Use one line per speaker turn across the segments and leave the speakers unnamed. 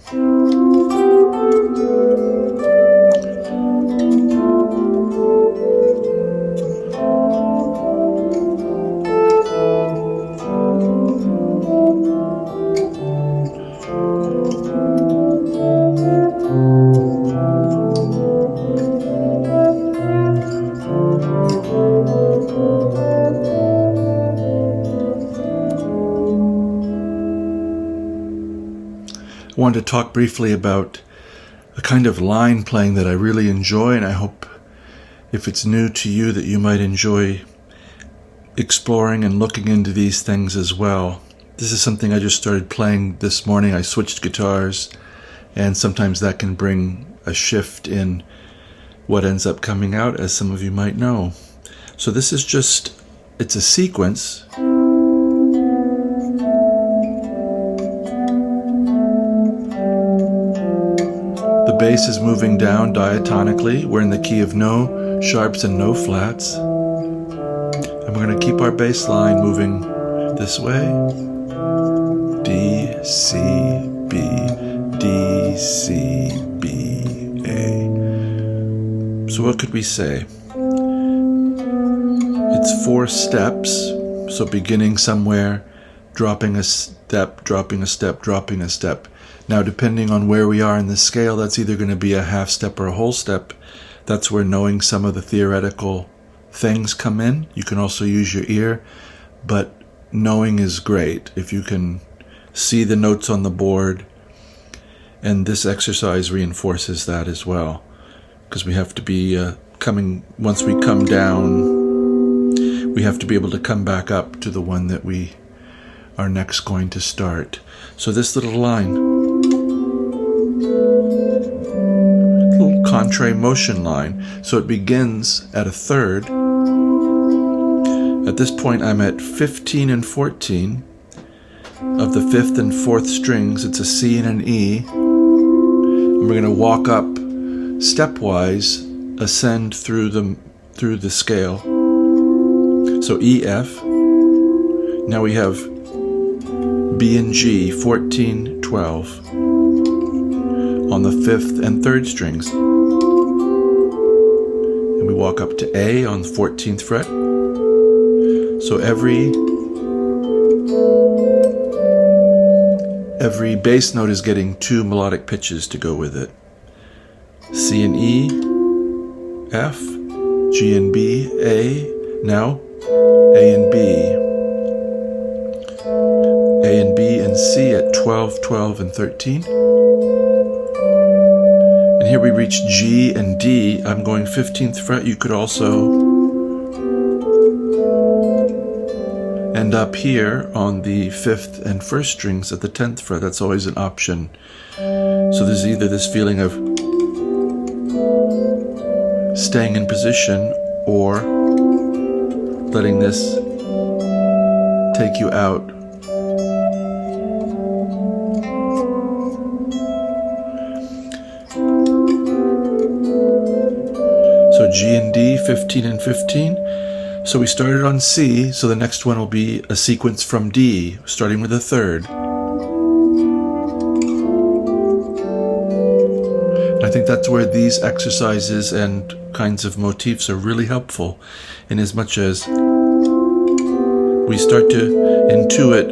I wanted to talk briefly about a kind of line playing that I really enjoy, and I hope if it's new to you that you might enjoy exploring and looking into these things as well. This is something I just started playing this morning. I switched guitars, and sometimes that can bring a shift in what ends up coming out, as some of you might know. So this is just, it's a sequence. The bass is moving down diatonically. We're in the key of no sharps and no flats. And we're going to keep our bass line moving this way. D, C, B, D, C, B, A. So what could we say? It's 4 steps. So beginning somewhere, dropping a step, dropping a step, dropping a step. Now, depending on where we are in the scale, that's either going to be a half step or a whole step. That's where knowing some of the theoretical things come in. You can also use your ear, but knowing is great if you can see the notes on the board, and this exercise reinforces that as well, because we have to be once we come down, we have to be able to come back up to the one that we are next going to start. So this little line, little contrary motion line, so it begins at a third. At this point I'm at 15 and 14 of the 5th and 4th strings. It's a C and an E, and we're going to walk up stepwise, ascend through the scale. So E, F. Now we have B and G, 14, 12, on the 5th and 3rd strings. And we walk up to A on the 14th fret. So every bass note is getting 2 melodic pitches to go with it. C and E, F, G and B, A, now A and B. A and B and C at 12, 12, and 13. And here we reach G and D. I'm going 15th fret. You could also end up here on the 5th and 1st strings at the 10th fret. That's always an option. So there's either this feeling of staying in position or letting this take you out. So G and D, 15 and 15. So we started on C, so the next one will be a sequence from D, starting with a third. And I think that's where these exercises and kinds of motifs are really helpful, in as much as we start to intuit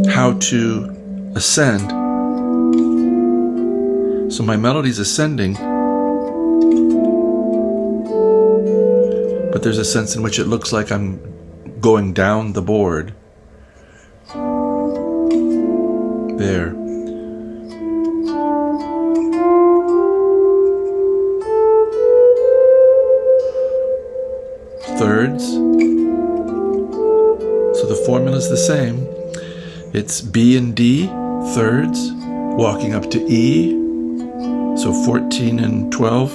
how to ascend. So my melody's ascending, but there's a sense in which it looks like I'm going down the board. There. Thirds. So the formula is the same. It's B and D, thirds, walking up to E. So 14 and 12,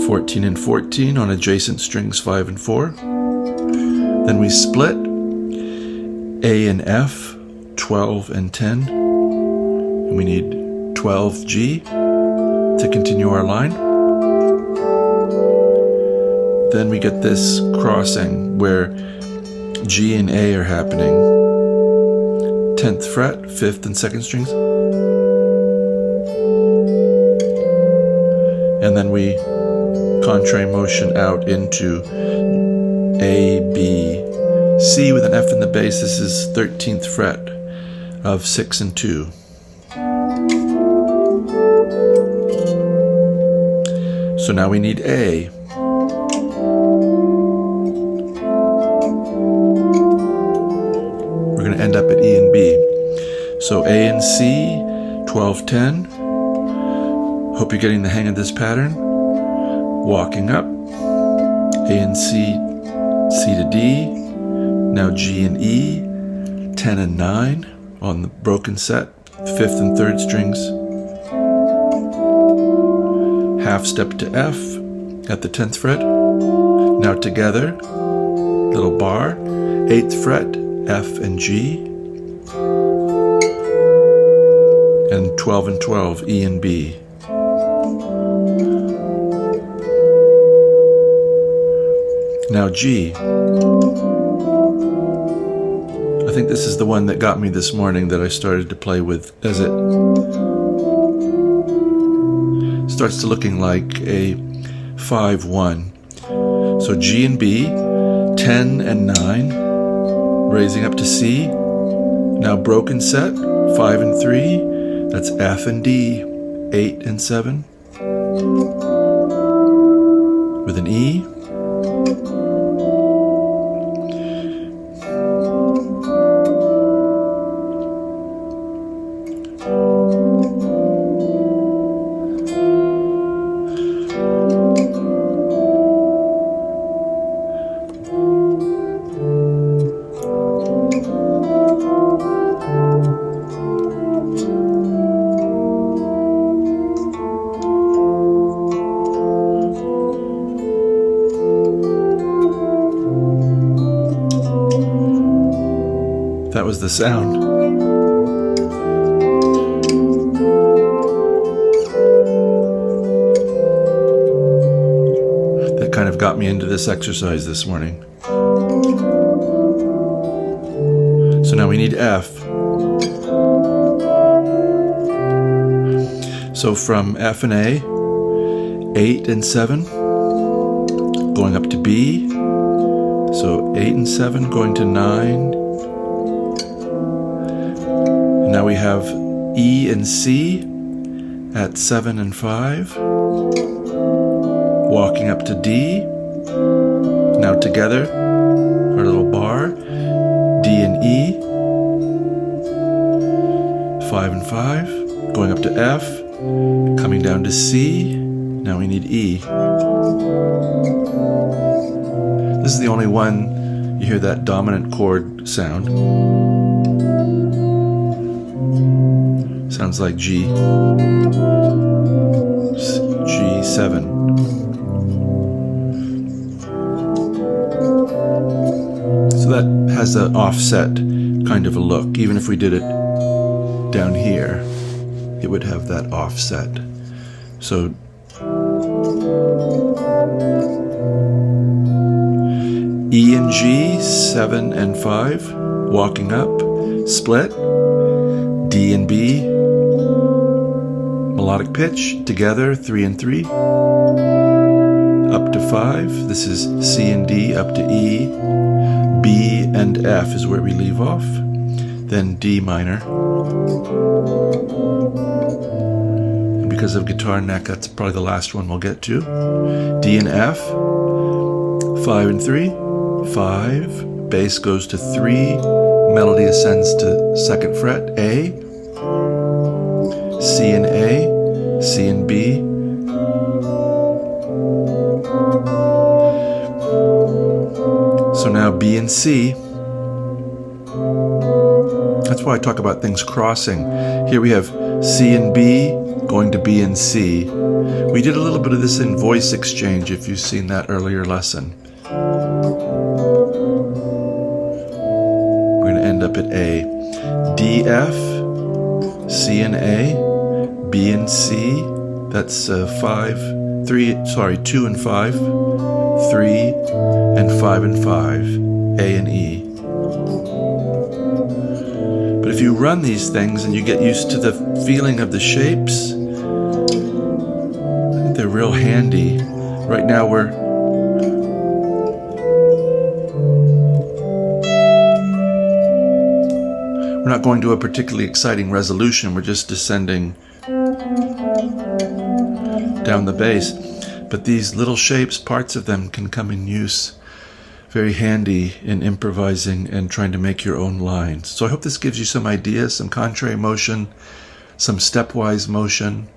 14 and 14 on adjacent strings 5 and 4. Then we split A and F, 12 and 10. And we need 12 G to continue our line. Then we get this crossing where G and A are happening. 10th fret, 5th and 2nd strings. and then we contrary motion out into A, B, C with an F in the bass. This is 13th fret of 6 and 2. So now we need A. We're going to end up at E and B. So A and C, 12-10. Hope you're getting the hang of this pattern. Walking up, A and C, C to D. Now G and E, 10 and 9 on the broken set, 5th and 3rd strings. Half step to F at the 10th fret. Now together, little bar, 8th fret, F and G. And 12 and 12, E and B. Now G. I think this is the one that got me this morning that I started to play with as it starts to looking like a 5-1. So G and B, 10 and 9, raising up to C. Now broken set, 5 and 3, that's F and D, 8 and 7. With an E. That was the sound. That kind of got me into this exercise this morning. So now we need F. So from F and A, 8 and 7, going up to B. So 8 and 7 going to 9. Now we have E and C at 7 and 5, walking up to D. Now together, our little bar, D and E, 5 and 5, going up to F, coming down to C. Now we need E. This is the only one you hear that dominant chord sound. Sounds like G. G7. So that has an offset kind of a look. Even if we did it down here, it would have that offset. So E and G, 7 and 5, walking up, split. D and B, melodic pitch, together, 3 and 3, up to 5, this is C and D, up to E, B and F is where we leave off, then D minor, and because of guitar neck, that's probably the last one we'll get to, D and F, 5 and 3, 5, bass goes to 3, melody ascends to 2nd fret, A, C and A, C and B. So now B and C. That's why I talk about things crossing. Here we have C and B going to B and C. We did a little bit of this in voice exchange if you've seen that earlier lesson. We're going to end up at A. D, F, C and A, B and C, that's 2 and 5, 3 and 5 and 5, A and E. But if you run these things and you get used to the feeling of the shapes, they're real handy. Right now we're not going to a particularly exciting resolution. We're just descending down the bass. But these little shapes, parts of them can come in use very handy in improvising and trying to make your own lines. So I hope this gives you some ideas, some contrary motion, some stepwise motion,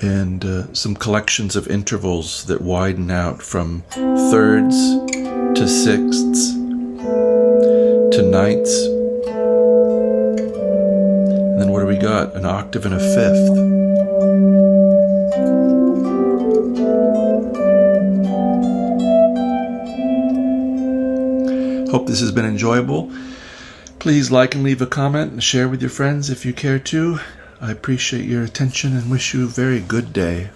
and some collections of intervals that widen out from thirds to sixths to ninths. And then what do we got? An octave and a fifth. Hope this has been enjoyable. Please like and leave a comment and share with your friends if you care to. I appreciate your attention and wish you a very good day.